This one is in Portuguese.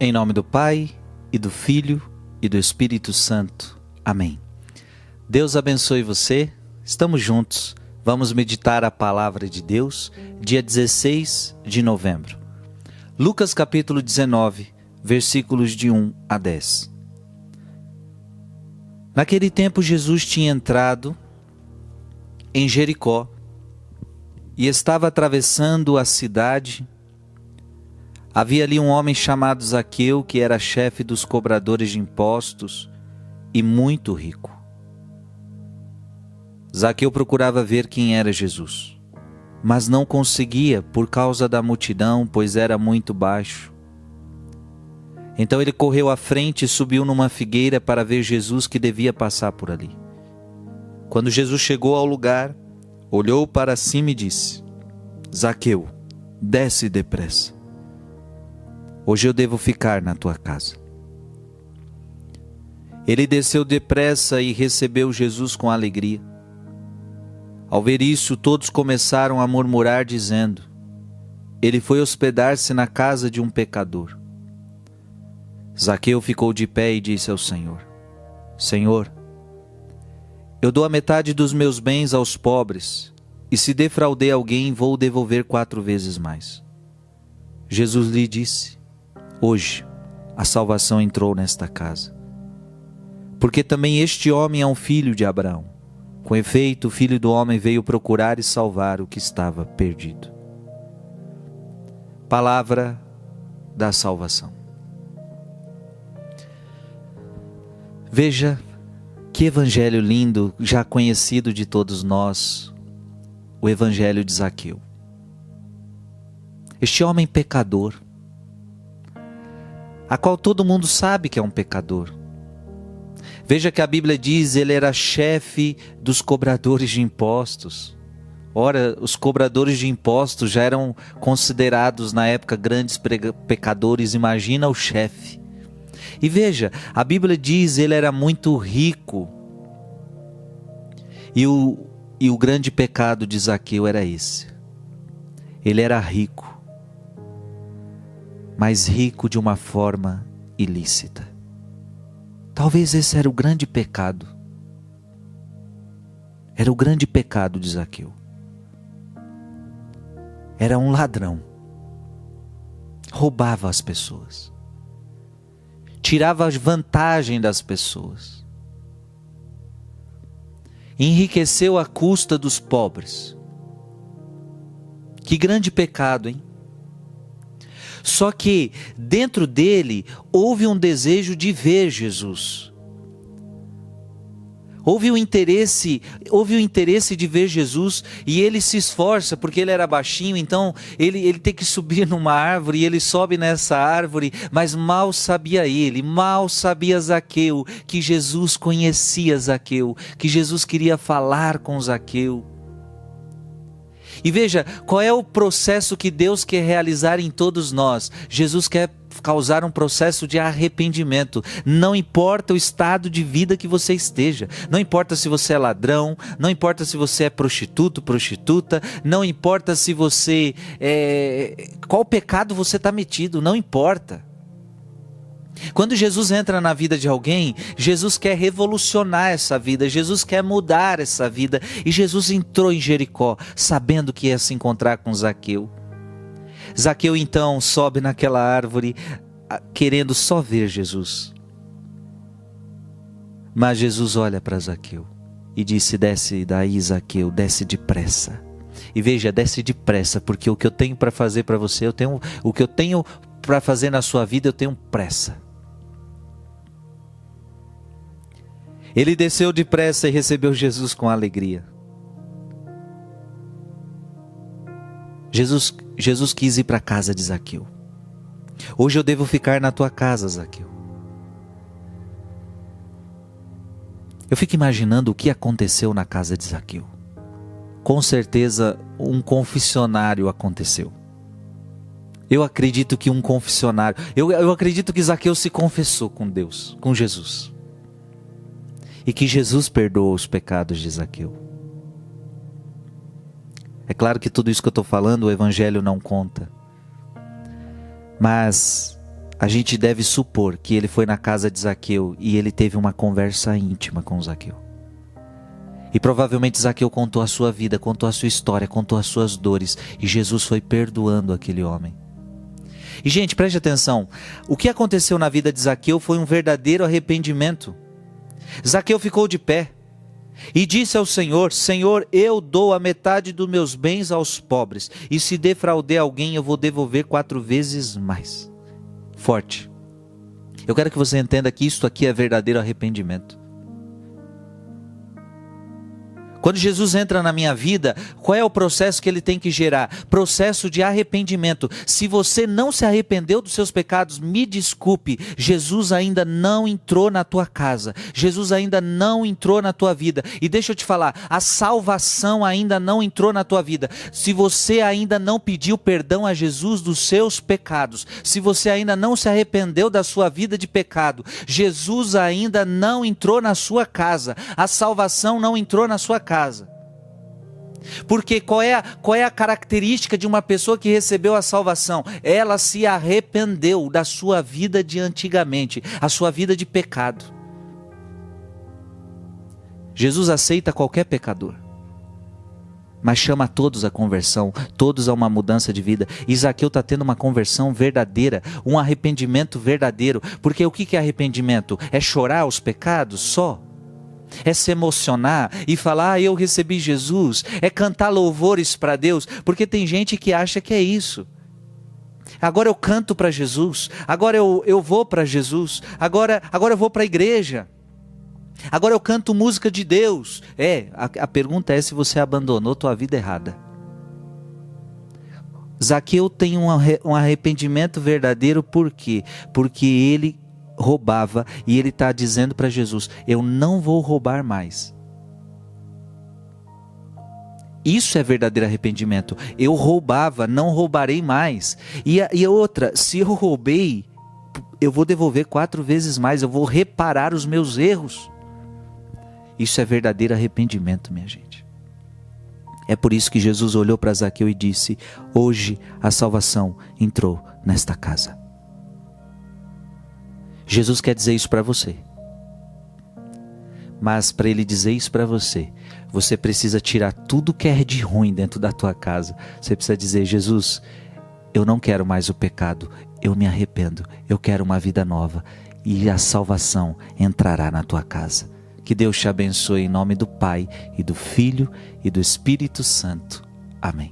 Em nome do Pai, e do Filho, e do Espírito Santo. Amém. Deus abençoe você. Estamos juntos. Vamos meditar a palavra de Deus, dia 16 de novembro. Lucas capítulo 19, versículos de 1 a 10. Naquele tempo Jesus tinha entrado em Jericó e estava atravessando a cidade. Havia ali um homem chamado Zaqueu, que era chefe dos cobradores de impostos e muito rico. Zaqueu procurava ver quem era Jesus, mas não conseguia por causa da multidão, pois era muito baixo. Então ele correu à frente e subiu numa figueira para ver Jesus, que devia passar por ali. Quando Jesus chegou ao lugar, olhou para cima e disse: Zaqueu, desce depressa. Hoje eu devo ficar na tua casa. Ele desceu depressa e recebeu Jesus com alegria. Ao ver isso, todos começaram a murmurar, dizendo: ele foi hospedar-se na casa de um pecador. Zaqueu ficou de pé e disse ao Senhor: Senhor, eu dou a metade dos meus bens aos pobres, e se defraudei alguém, vou devolver 4 vezes mais. Jesus lhe disse: hoje a salvação entrou nesta casa, porque também este homem é um filho de Abraão. Com efeito, o Filho do Homem veio procurar e salvar o que estava perdido. Palavra da salvação. Veja que evangelho lindo, já conhecido de todos nós, o evangelho de Zaqueu. Este homem pecador, a qual todo mundo sabe que é um pecador. Veja que a Bíblia diz: ele era chefe dos cobradores de impostos. Ora, os cobradores de impostos já eram considerados na época grandes pecadores, imagina o chefe. E veja, a Bíblia diz: ele era muito rico. E o grande pecado de Zaqueu era esse. Ele era rico, mas rico de uma forma ilícita. Talvez esse era o grande pecado. Era o grande pecado de Zaqueu. Era um ladrão. Roubava as pessoas. Tirava vantagem das pessoas. Enriqueceu à custa dos pobres. Que grande pecado, hein? Só que dentro dele houve um desejo de ver Jesus. Houve o interesse de ver Jesus, e ele se esforça, porque ele era baixinho, então ele tem que subir numa árvore, e ele sobe nessa árvore, mas mal sabia Zaqueu, que Jesus conhecia Zaqueu, que Jesus queria falar com Zaqueu. E veja, qual é o processo que Deus quer realizar em todos nós? Jesus quer causar um processo de arrependimento. Não importa o estado de vida que você esteja, não importa se você é ladrão, não importa se você é prostituto, prostituta, não importa se você qual pecado você está metido, não importa. Quando Jesus entra na vida de alguém, Jesus quer revolucionar essa vida, Jesus quer mudar essa vida. E Jesus entrou em Jericó, sabendo que ia se encontrar com Zaqueu. Zaqueu então sobe naquela árvore, querendo só ver Jesus. Mas Jesus olha para Zaqueu e disse: desce daí, Zaqueu, desce depressa. E veja, desce depressa, porque o que eu tenho para fazer para você, o que eu tenho para fazer na sua vida, eu tenho pressa. Ele desceu depressa e recebeu Jesus com alegria. Jesus quis ir para a casa de Zaqueu. Hoje eu devo ficar na tua casa, Zaqueu. Eu fico imaginando o que aconteceu na casa de Zaqueu. Com certeza um confessionário aconteceu. Eu acredito que um confessionário, eu acredito que Zaqueu se confessou com Deus, com Jesus. E que Jesus perdoou os pecados de Zaqueu. É claro que tudo isso que eu estou falando, o Evangelho não conta. Mas a gente deve supor que ele foi na casa de Zaqueu e ele teve uma conversa íntima com Zaqueu. E provavelmente Zaqueu contou a sua vida, contou a sua história, contou as suas dores, e Jesus foi perdoando aquele homem. E gente, preste atenção, o que aconteceu na vida de Zaqueu foi um verdadeiro arrependimento. Zaqueu ficou de pé e disse ao Senhor: Senhor, eu dou a metade dos meus bens aos pobres, e se defraudei alguém eu vou devolver 4 vezes mais. Forte. Eu quero que você entenda que isso aqui é verdadeiro arrependimento. Quando Jesus entra na minha vida, qual é o processo que ele tem que gerar? Processo de arrependimento. Se você não se arrependeu dos seus pecados, me desculpe, Jesus ainda não entrou na tua casa. Jesus ainda não entrou na tua vida. E deixa eu te falar, a salvação ainda não entrou na tua vida. Se você ainda não pediu perdão a Jesus dos seus pecados, se você ainda não se arrependeu da sua vida de pecado, Jesus ainda não entrou na sua casa. A salvação não entrou na sua casa. Porque qual é a característica de uma pessoa que recebeu a salvação? Ela se arrependeu da sua vida de antigamente, a sua vida de pecado. Jesus aceita qualquer pecador, mas chama todos à conversão, todos a uma mudança de vida. E Zaqueu está tendo uma conversão verdadeira, um arrependimento verdadeiro. Porque o que é arrependimento? É chorar os pecados só? É se emocionar e falar: eu recebi Jesus? É cantar louvores para Deus? Porque tem gente que acha que é isso. Agora eu canto para Jesus, agora eu vou para Jesus, agora eu vou para a igreja, agora eu canto música de Deus. A pergunta é se você abandonou tua vida errada. Zaqueu tem um arrependimento verdadeiro. Por quê? Porque ele roubava e ele está dizendo para Jesus: eu não vou roubar mais. Isso é verdadeiro arrependimento. Eu roubava, não roubarei mais. E outra, se eu roubei, eu vou devolver 4 vezes mais, eu vou reparar os meus erros. Isso é verdadeiro arrependimento, minha gente. É por isso que Jesus olhou para Zaqueu e disse: hoje a salvação entrou nesta casa. Jesus quer dizer isso para você. Mas para ele dizer isso para você, você precisa tirar tudo que é de ruim dentro da tua casa. Você precisa dizer: Jesus, eu não quero mais o pecado, eu me arrependo, eu quero uma vida nova. E a salvação entrará na tua casa. Que Deus te abençoe em nome do Pai, e do Filho, e do Espírito Santo. Amém.